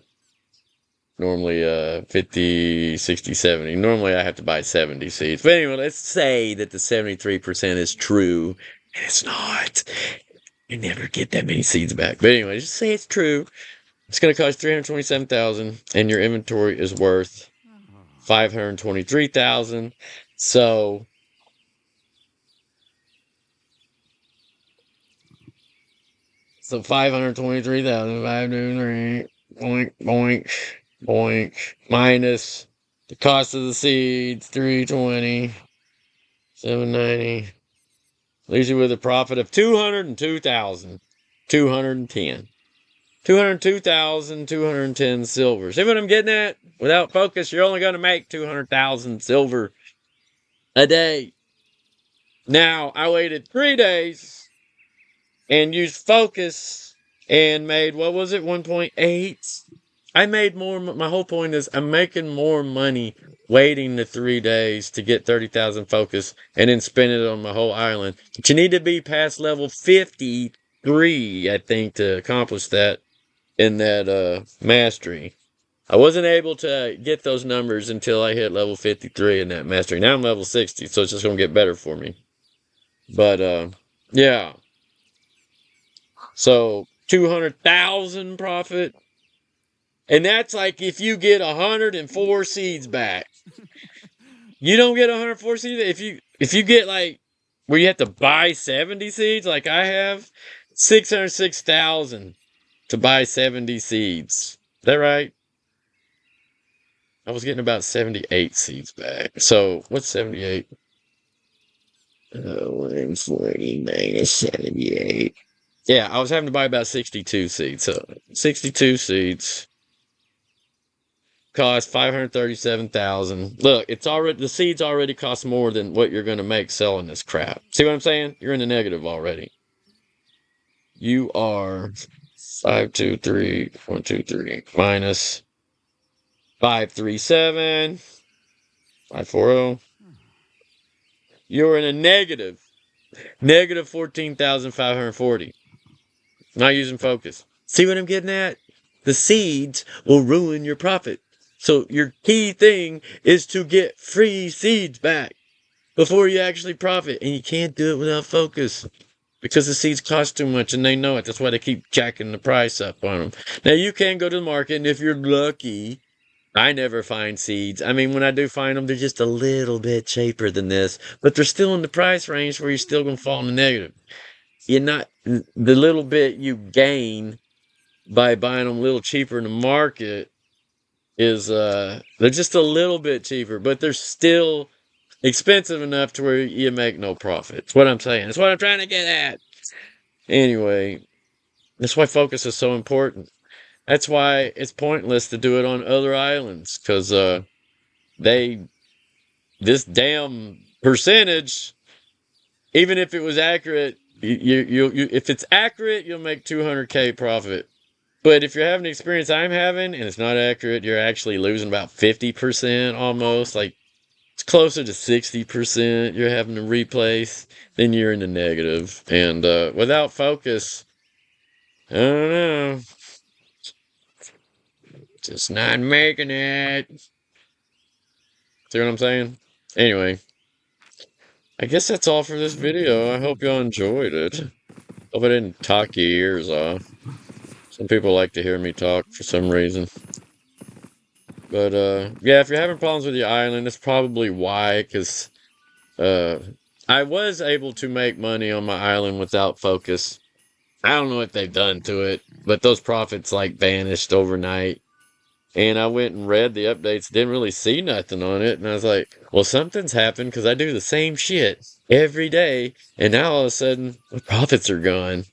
normally 50, 60, 70. Normally I have to buy 70 seeds. But anyway, let's say that the 73% is true. It's not. You never get that many seeds back. But anyway, just say it's true. It's going to cost 327,000 and your inventory is worth 523,000. So So 523,523. Boink, boink, boink. Minus the cost of the seeds, 320, 790. Leaves you with a profit of 202,210. 202,210 silver. See what I'm getting at? Without focus, you're only going to make 200,000 silver a day. Now, I waited 3 days and used focus and made, what was it, 1.8? I made more. My whole point is I'm making more money waiting the 3 days to get 30,000 focus and then spend it on my whole island. But you need to be past level 53, I think, to accomplish that in that mastery. I wasn't able to get those numbers until I hit level 53 in that mastery. Now I'm level 60, so it's just going to get better for me. But yeah. So 200,000 profit. And that's like if you get 104 seeds back. You don't get 104 seeds if you get like where you have to buy 70 seeds like I have, 606,000 to buy 70 seeds. Is that right? I was getting about 78 seeds back. So what's 78? 140 minus 78. Yeah, I was having to buy about 62 seeds. So 62 seeds cost 537,000. Look, it's already the seeds already cost more than what you're going to make selling this crap. See what I'm saying? You're in the negative already. You are 523 123 minus 537 540. You're in a negative 14,540. Not using focus. See what I'm getting at? The seeds will ruin your profit. So your key thing is to get free seeds back before you actually profit. And you can't do it without focus because the seeds cost too much and they know it. That's why they keep jacking the price up on them. Now you can go to the market and if you're lucky, I never find seeds. I mean, when I do find them, they're just a little bit cheaper than this, but they're still in the price range where you're still going to fall in the negative. You're not, the little bit you gain by buying them a little cheaper in the market is they're just a little bit cheaper, but they're still expensive enough to where you make no profit. That's what I'm saying. That's what I'm trying to get at. Anyway, that's why focus is so important. That's why it's pointless to do it on other islands because this damn percentage, even if it was accurate, you if it's accurate, you'll make 200K profit. But if you're having the experience I'm having and it's not accurate, you're actually losing about 50% almost. Like it's closer to 60% you're having to replace, then you're in the negative. And without focus, I don't know. Just not making it. See what I'm saying? Anyway, I guess that's all for this video. I hope y'all enjoyed it. Hope I didn't talk your ears off. Some people like to hear me talk for some reason. But yeah, if you're having problems with your island, that's probably why, because I was able to make money on my island without focus. I don't know what they've done to it, but those profits like vanished overnight. And I went and read the updates, didn't really see nothing on it. And I was like, well, something's happened because I do the same shit every day. And now all of a sudden, the profits are gone.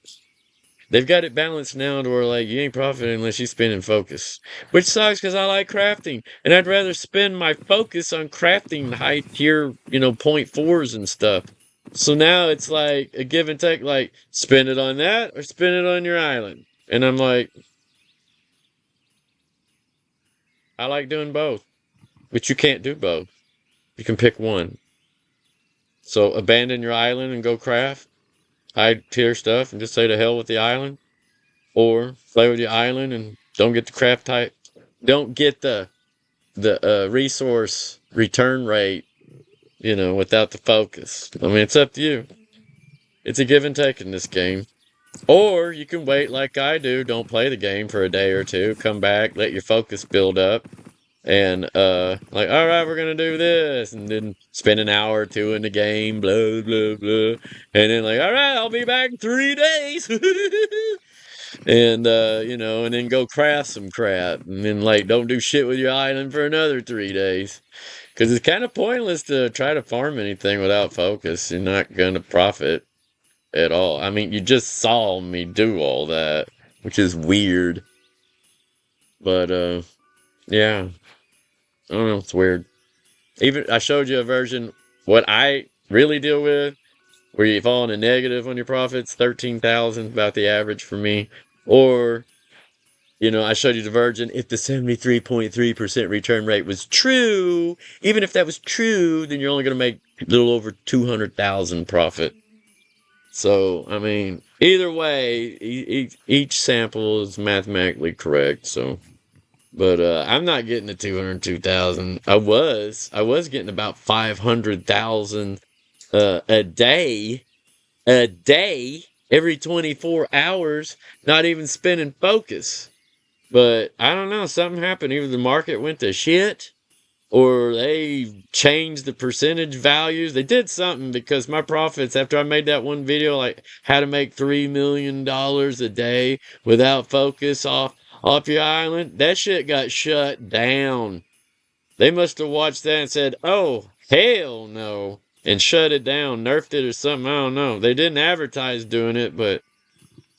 They've got it balanced now to where, like, you ain't profiting unless you spend in focus. Which sucks because I like crafting. And I'd rather spend my focus on crafting high tier, point fours and stuff. So now it's like a give and take, like, spend it on that or spend it on your island. And I'm like, I like doing both. But you can't do both. You can pick one. So abandon your island and go craft. Hide tier stuff and just say to hell with the island. Or play with your island and don't get the craft type. Don't get the resource return rate, without the focus. I mean, it's up to you. It's a give and take in this game. Or you can wait like I do. Don't play the game for a day or two. Come back, let your focus build up. And like, all right, we're gonna do this, and then spend an hour or two in the game, blah blah blah, and then like, all right, I'll be back in 3 days. And and then go craft some crap, and then like don't do shit with your island for another 3 days. Because it's kind of pointless to try to farm anything without focus. You're not gonna profit at all. I mean, you just saw me do all that, which is weird. But yeah, I don't know. It's weird. Even I showed you a version what I really deal with, where you fall in a negative on your profits, 13,000 about the average for me, or I showed you the version. If the 73.3% return rate was true, even if that was true, then you're only going to make a little over 200,000 profit. So, I mean, either way, each sample is mathematically correct. So, but I'm not getting to 202,000. I was getting about 500,000 a day, every 24 hours, not even spinning focus. But I don't know, something happened. Either the market went to shit or they changed the percentage values. They did something, because my profits, after I made that one video, like how to make $3 million a day without focus off your island, that shit got shut down. They must have watched that and said, oh, hell no, and shut it down, nerfed it or something. I don't know. They didn't advertise doing it, but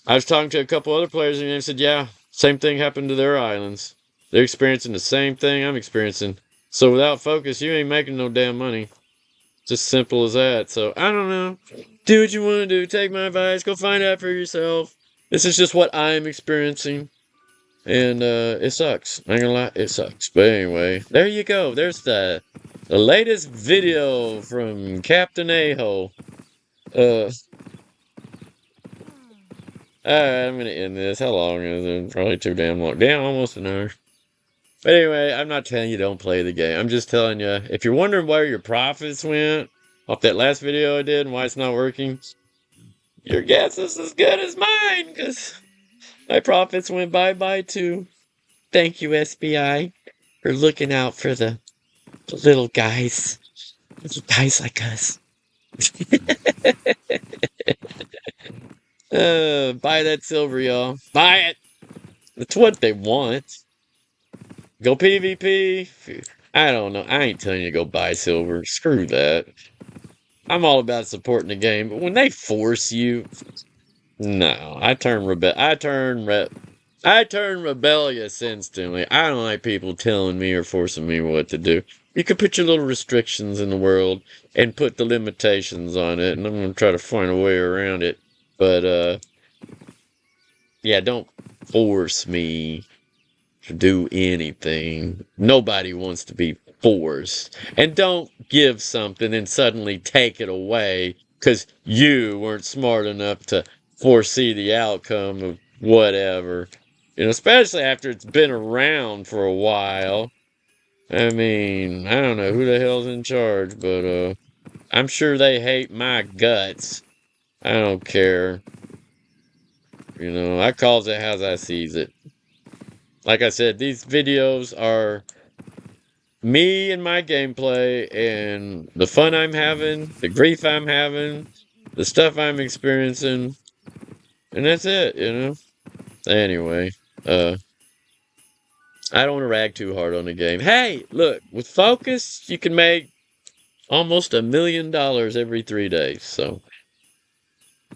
I was talking to a couple other players and they said, yeah, same thing happened to their islands. They're experiencing the same thing I'm experiencing. So without focus, you ain't making no damn money. Just simple as that. So I don't know. Do what you want to do. Take my advice. Go find out for yourself. This is just what I'm experiencing. And it sucks. I ain't gonna lie, it sucks. But anyway, there you go. There's the latest video from Captain A-Hole. Alright, I'm gonna end this. How long is it? Probably too damn long. Damn, almost an hour. But anyway, I'm not telling you don't play the game. I'm just telling you, if you're wondering where your profits went off that last video I did and why it's not working, your guess is as good as mine, because my profits went bye-bye too. Thank you, SBI, for looking out for the little guys. Little guys like us. Buy that silver, y'all. Buy it! That's what they want. Go PvP. I don't know. I ain't telling you to go buy silver. Screw that. I'm all about supporting the game, but when they force you, no. I turn rebellious instantly. I don't like people telling me or forcing me what to do. You can put your little restrictions in the world and put the limitations on it, and I'm gonna try to find a way around it. But yeah, don't force me to do anything. Nobody wants to be forced. And don't give something and suddenly take it away because you weren't smart enough to foresee the outcome of whatever. Especially after it's been around for a while. I mean, I don't know who the hell's in charge, but I'm sure they hate my guts. I don't care. I calls it as I sees it. Like I said, these videos are me and my gameplay and the fun I'm having, the grief I'm having, the stuff I'm experiencing, and that's it. Anyway, I don't want to rag too hard on the game. Hey, look, with focus, you can make almost $1 million every 3 days, so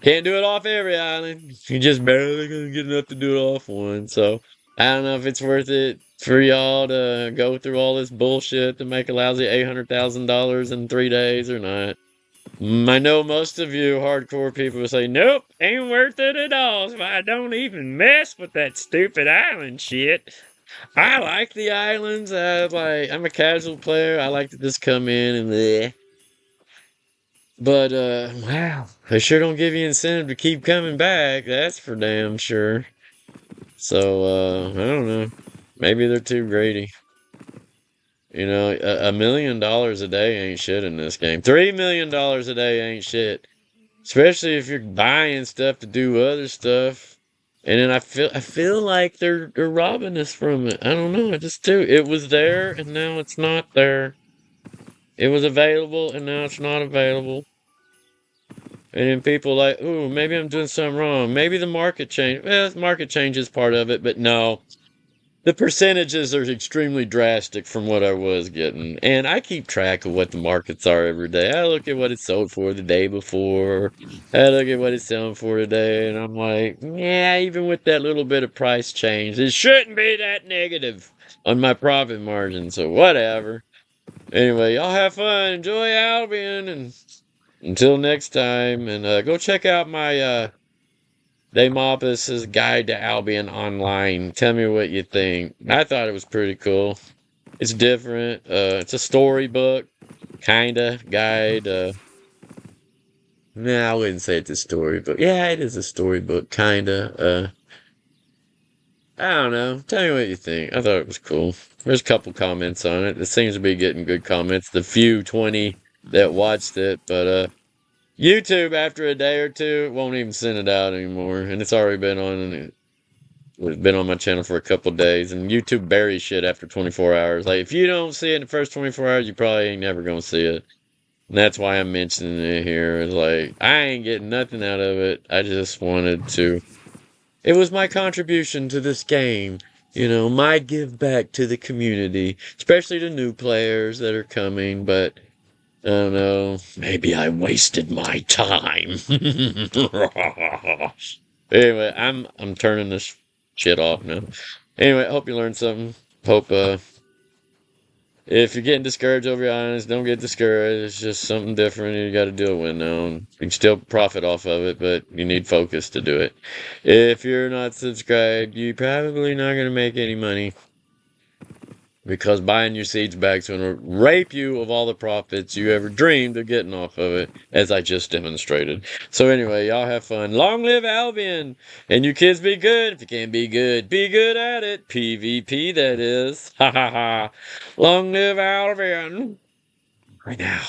can't do it off every island. You just barely gonna get enough to do it off one, so I don't know if it's worth it for y'all to go through all this bullshit to make a lousy $800,000 in 3 days or not. I know most of you hardcore people will say, nope, ain't worth it at all, so I don't even mess with that stupid island shit. I like the islands. I'm a casual player. I like to just come in and bleh. But, wow, they sure don't give you incentive to keep coming back. That's for damn sure. So, I don't know. Maybe they're too greedy. $1 million a day ain't shit in this game. $3 million a day ain't shit. Especially if you're buying stuff to do other stuff. And then I feel like they're robbing us from it. I don't know. I just do. It was there and now it's not there. It was available and now it's not available. And then people like, ooh, maybe I'm doing something wrong. Maybe the market change. Well, the market change is part of it, but no. The percentages are extremely drastic from what I was getting. And I keep track of what the markets are every day. I look at what it sold for the day before. I look at what it's selling for today. And I'm like, yeah, even with that little bit of price change, it shouldn't be that negative on my profit margin. So whatever. Anyway, y'all have fun. Enjoy Albion. And until next time. And go check out my Day Mopus's Guide to Albion online. Tell me what you think. I thought it was pretty cool. It's different. It's a storybook, kinda guide. Nah, I wouldn't say it's a storybook. Yeah, it is a storybook, kinda. I don't know. Tell me what you think. I thought it was cool. There's a couple comments on it. It seems to be getting good comments. The few 20 that watched it, but YouTube after a day or two won't even send it out anymore, and it's already been on. It's been on my channel for a couple days, and YouTube buries shit after 24 hours. Like, if you don't see it in the first 24 hours, you probably ain't never gonna see it. And that's why I'm mentioning it here. It's like, I ain't getting nothing out of it. I just wanted to. It was my contribution to this game. You know, my give back to the community, especially the new players that are coming, but I don't know. Maybe I wasted my time. Anyway, I'm turning this shit off now. Anyway, I hope you learned something. Hope if you're getting discouraged over your eyes, don't get discouraged. It's just something different you got to deal with now. You can still profit off of it, but you need focus to do it. If you're not subscribed, you're probably not going to make any money. Because buying your seeds back is going to rape you of all the profits you ever dreamed of getting off of it, as I just demonstrated. So anyway, y'all have fun. Long live Albion! And you kids be good. If you can't be good at it. PvP, that is. Ha ha ha. Long live Albion! Right now.